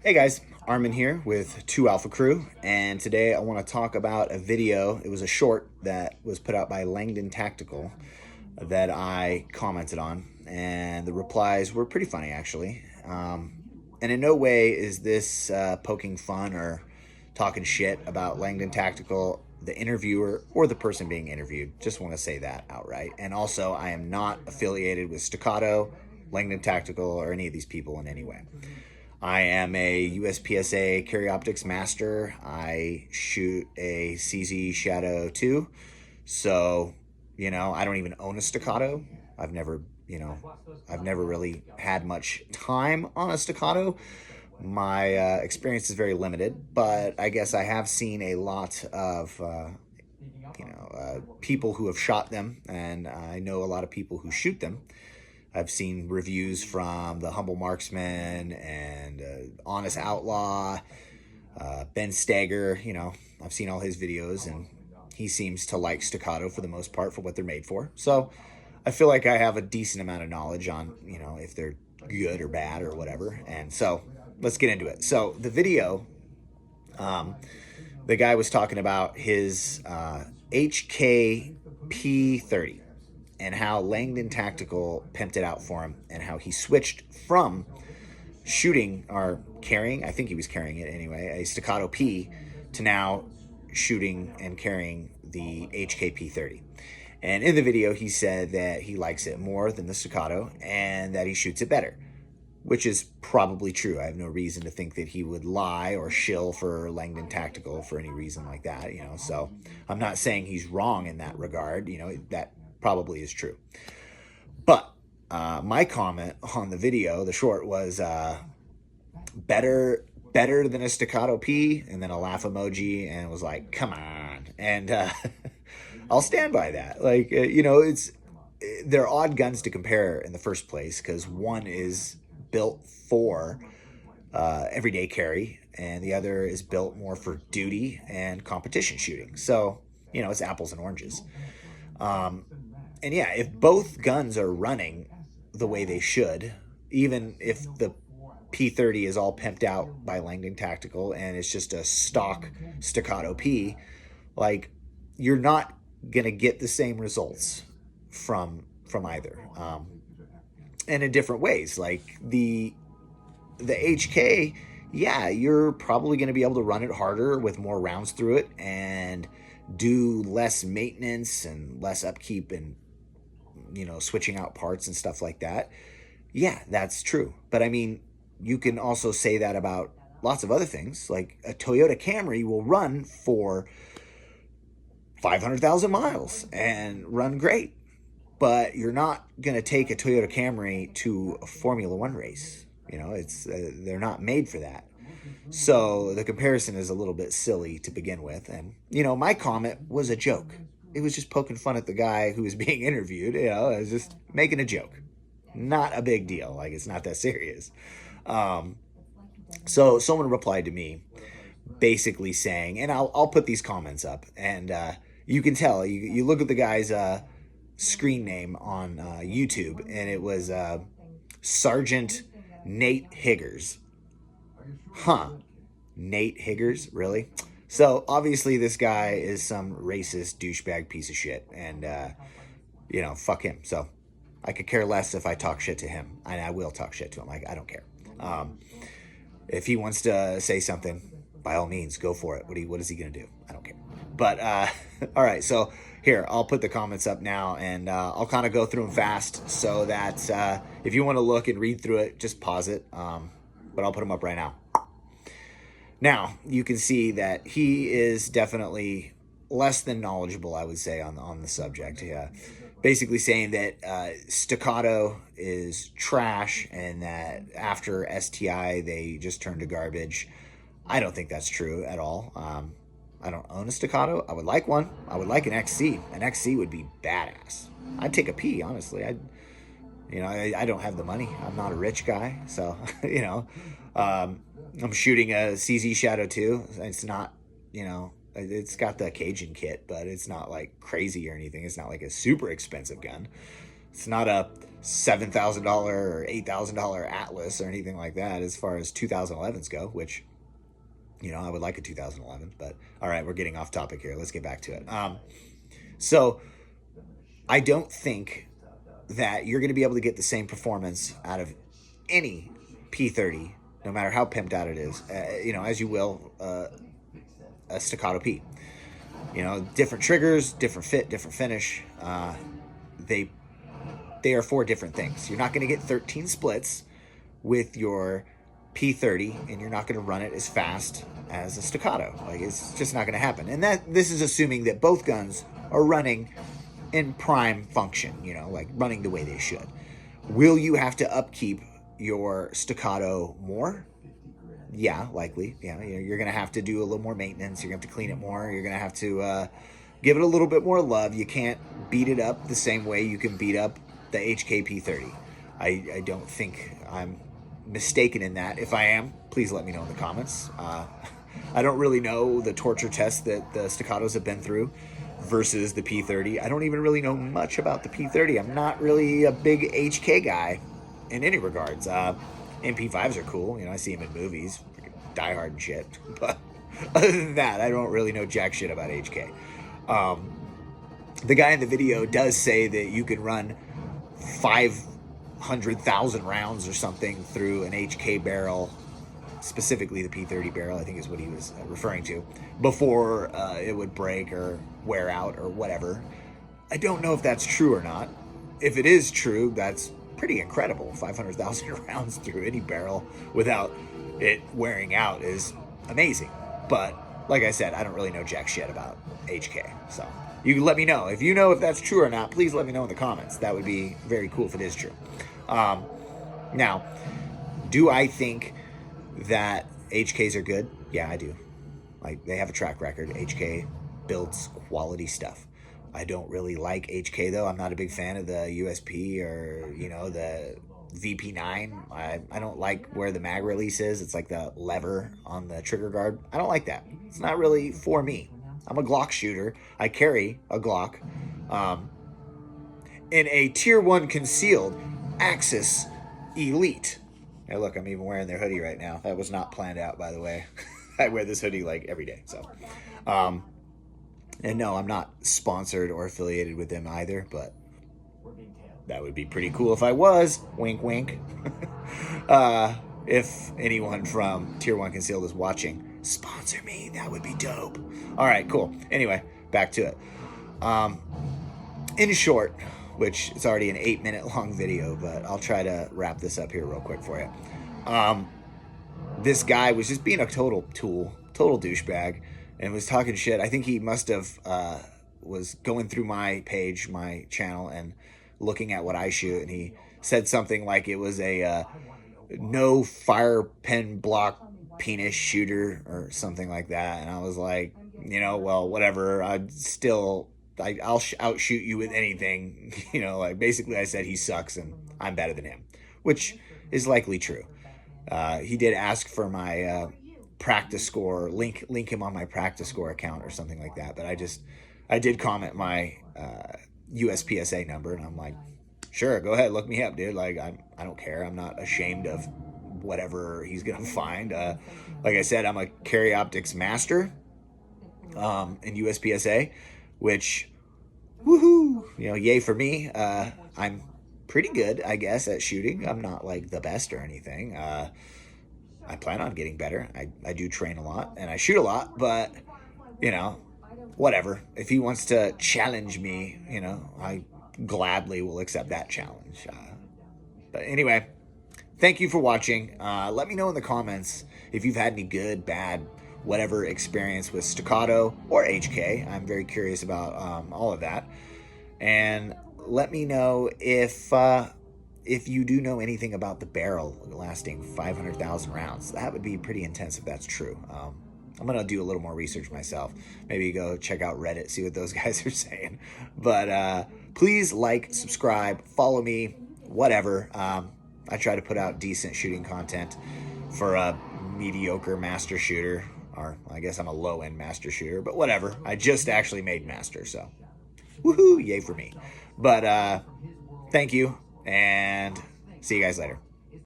Hey guys, Armin here with 2 Alpha Crew, and today I want to talk about a video. It was a short that was put out by Langdon Tactical that I commented on, and the replies were pretty funny actually. And in no way is this poking fun or talking shit about Langdon Tactical, the interviewer, or the person being interviewed. Just want to say that outright. And also, I am not affiliated with Staccato, Langdon Tactical, or any of these people in any way. I am a USPSA carry optics master. I shoot a CZ Shadow 2. So, I don't even own a Staccato. I've never, I've never really had much time on a Staccato. My experience is very limited, but I guess I have seen a lot of, people who have shot them, and I know a lot of people who shoot them. I've seen reviews from the Humble Marksman and Honest Outlaw, Ben Stager. I've seen all his videos, and he seems to like Staccato for the most part for what they're made for. So I feel like I have a decent amount of knowledge on, if they're good or bad or whatever. And so let's get into it. So the video, the guy was talking about his HK P30. And how Langdon Tactical pimped it out for him, and how he switched from shooting or carrying, I think he was carrying it anyway, a Staccato P, to now shooting and carrying the HK P30. And in the video, he said that he likes it more than the Staccato and that he shoots it better, which is probably true. I have no reason to think that he would lie or shill for Langdon Tactical for any reason like that, So I'm not saying he's wrong in that regard, that probably is true. But my comment on the video, the short, was better than a Staccato P, and then a laugh emoji, and it was like, come on. And I'll stand by that. They're odd guns to compare in the first place, because one is built for everyday carry, and the other is built more for duty and competition shooting. So, it's apples and oranges. And yeah, if both guns are running the way they should, even if the P30 is all pimped out by Langdon Tactical and it's just a stock Staccato P, you're not gonna get the same results from either, and in different ways. Like the HK, yeah, you're probably gonna be able to run it harder with more rounds through it and do less maintenance and less upkeep and switching out parts and stuff like that. Yeah, that's true. But I mean, you can also say that about lots of other things. Like a Toyota Camry will run for 500,000 miles and run great, but you're not going to take a Toyota Camry to a Formula One race. They're not made for that. So the comparison is a little bit silly to begin with. And, my comment was a joke. It was just poking fun at the guy who was being interviewed. I was just making a joke. Not a big deal. It's not that serious. So someone replied to me basically saying, and I'll put these comments up, and you can tell, you look at the guy's screen name on YouTube, and it was Sergeant Nate Higgers. Huh. Nate Higgers? Really? So obviously this guy is some racist douchebag piece of shit, and fuck him. So I could care less if I talk shit to him, and I will talk shit to him. I don't care. If he wants to say something, by all means, go for it. What is he gonna do? I don't care. But all right. So here, I'll put the comments up now, and I'll kind of go through them fast so that if you want to look and read through it, just pause it. But I'll put them up right now. Now, you can see that he is definitely less than knowledgeable, I would say, on the subject. Yeah. Basically saying that Staccato is trash and that after STI, they just turned to garbage. I don't think that's true at all. I don't own a Staccato. I would like one. I would like an XC. An XC would be badass. I'd take a P, honestly. I don't have the money. I'm not a rich guy. So, I'm shooting a CZ Shadow 2. It's not, it's got the Cajun kit, but it's not like crazy or anything. It's not like a super expensive gun. It's not a $7,000 or $8,000 Atlas or anything like that as far as 2011s go, which, you know, I would like a 2011, but all right, we're getting off topic here. Let's get back to it. So I don't think that you're going to be able to get the same performance out of any P30, no matter how pimped out it is, you know, as you will a Staccato P. You know, different triggers, different fit, different finish. They are 4 different things. You're not going to get 13 splits with your P30, and you're not going to run it as fast as a Staccato. Like, it's just not going to happen. And this is assuming that both guns are running in prime function, you know, like running the way they should. Will you have to upkeep your Staccato more? Yeah, likely. Yeah, you're going to have to do a little more maintenance. You're going to have to clean it more. You're going to have to give it a little bit more love. You can't beat it up the same way you can beat up the HK P30. I don't think I'm mistaken in that. If I am, please let me know in the comments. I don't really know the torture test that the Staccatos have been through versus the P30. I don't even really know much about the P30. I'm not really a big HK guy in any regards. MP5s are cool. You know, I see them in movies, freaking Die Hard and shit. But other than that, I don't really know jack shit about HK. The guy in the video does say that you can run 500,000 rounds or something through an HK barrel, specifically the P30 barrel, I think is what he was referring to, before it would break or wear out or whatever. I don't know if that's true or not. If it is true, that's pretty incredible. 500,000 rounds through any barrel without it wearing out is amazing. But like I said, I don't really know jack shit about HK. So you can let me know. If you know if that's true or not, please let me know in the comments. That would be very cool if it is true. Now, do I think that HKs are good? Yeah, I do. Like, they have a track record. HK builds quality stuff. I don't really like HK, though. I'm not a big fan of the USP or, you know, the VP9. I don't like where the mag release is. It's like the lever on the trigger guard. I don't like that. It's not really for me. I'm a Glock shooter. I carry a Glock in a Tier 1 concealed Axis Elite. Hey, look, I'm even wearing their hoodie right now. That was not planned out, by the way. I wear this hoodie like every day. So, and no, I'm not sponsored or affiliated with them either, but that would be pretty cool if I was. Wink, wink. If anyone from Tier 1 Concealed is watching, sponsor me. That would be dope. All right, cool. Anyway, back to it. In short, which it's already an 8-minute long video, but I'll try to wrap this up here real quick for you. This guy was just being a total tool, total douchebag, and was talking shit. I think he must have was going through my page, my channel, and looking at what I shoot, and he said something like it was a no fire pen block penis shooter or something like that. And I was like, you know, well, whatever. I'll outshoot you with anything. You know, like, basically I said he sucks and I'm better than him, which is likely true. He did ask for my practice score, link him on my practice score account or something like that. But I did comment my USPSA number, and I'm like, sure, go ahead, look me up, dude. Like, I don't care. I'm not ashamed of whatever he's gonna find. Like I said, I'm a carry optics master in USPSA, which, woohoo, you know, yay for me. I'm pretty good, I guess, at shooting. I'm not like the best or anything. I plan on getting better. I do train a lot and I shoot a lot, but, you know, whatever. If he wants to challenge me, you know, I gladly will accept that challenge. But anyway, thank you for watching. Let me know in the comments if you've had any good, bad, whatever experience with Staccato or HK. I'm very curious about all of that. And let me know if you do know anything about the barrel lasting 500,000 rounds. That would be pretty intense if that's true. I'm going to do a little more research myself. Maybe go check out Reddit, see what those guys are saying. But please like, subscribe, follow me, whatever. I try to put out decent shooting content for a mediocre master shooter. Or I guess I'm a low-end master shooter, but whatever. I just actually made master, so woohoo, yay for me. But thank you, and see you guys later.